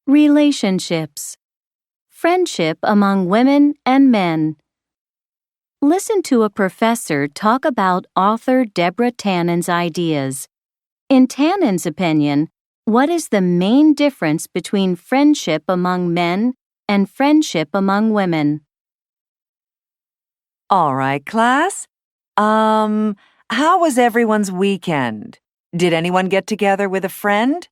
Relationships. Friendship among women and men. Listen to a professor talk about author Deborah Tannen's ideas. In Tannen's opinion, what is the main difference between friendship among men and friendship among women? All right, class. How was everyone's weekend? Did anyone get together with a friend?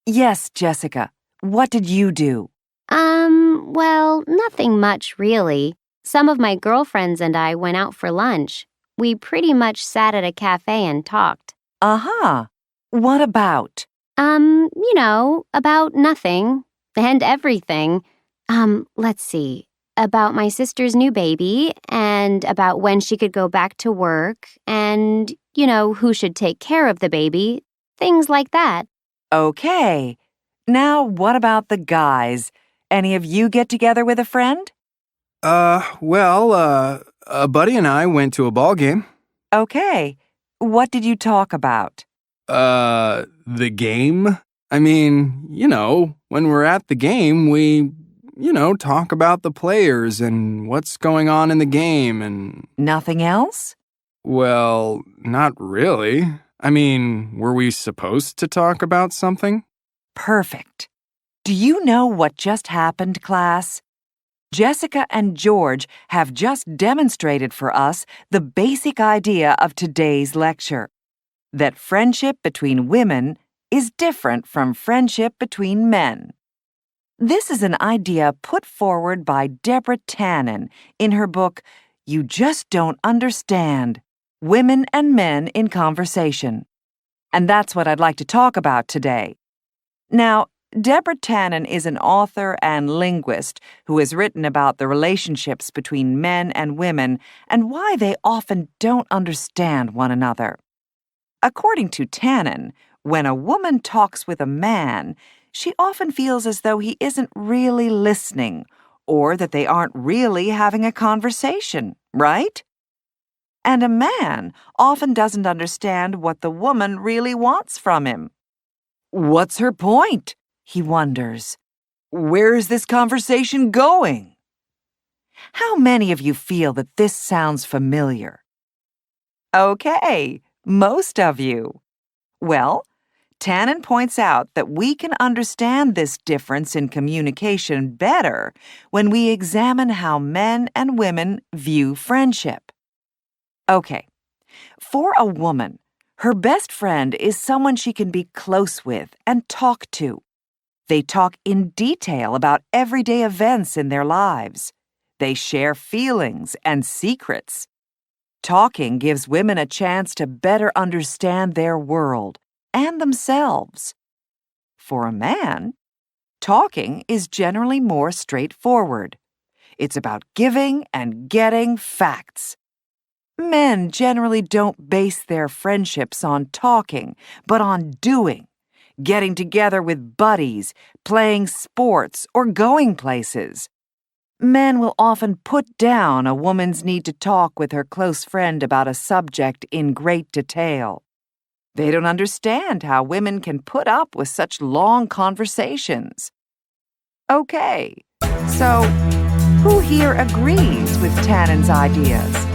Yes, Jessica. What did you do? Well, nothing much really. Some of my girlfriends and I went out for lunch. We pretty much sat at a cafe and talked. Uh-huh. What about? About nothing and everything. Let's see. About my sister's new baby and about when she could go back to work and, who should take care of the baby. Things like that. Okay. Now, what about the guys? Any of you get together with a friend? A buddy and I went to a ball game. Okay. What did you talk about? The game? I mean, when we're at the game, we, talk about the players and what's going on in the game and... Nothing else? Well, not really. I mean, were we supposed to talk about something? Perfect. Do you know what just happened, class? Jessica and George have just demonstrated for us the basic idea of today's lecture, that friendship between women is different from friendship between men. This is an idea put forward by Deborah Tannen in her book, You Just Don't Understand, Women and Men in Conversation. And that's what I'd like to talk about today. Now, Deborah Tannen is an author and linguist who has written about the relationships between men and women and why they often don't understand one another. According to Tannen, when a woman talks with a man, she often feels as though he isn't really listening or that they aren't really having a conversation, right? And a man often doesn't understand what the woman really wants from him. What's her point? He wonders. Where is this conversation going? How many of you feel that this sounds familiar? Okay, most of you. Well, Tannen points out that we can understand this difference in communication better when we examine how men and women view friendship. Okay, for a woman, her best friend is someone she can be close with and talk to. They talk in detail about everyday events in their lives. They share feelings and secrets. Talking gives women a chance to better understand their world and themselves. For a man, talking is generally more straightforward. It's about giving and getting facts. Men generally don't base their friendships on talking, but on doing. Getting together with buddies, playing sports, or going places. Men will often put down a woman's need to talk with her close friend about a subject in great detail. They don't understand how women can put up with such long conversations. Okay, so who here agrees with Tannen's ideas?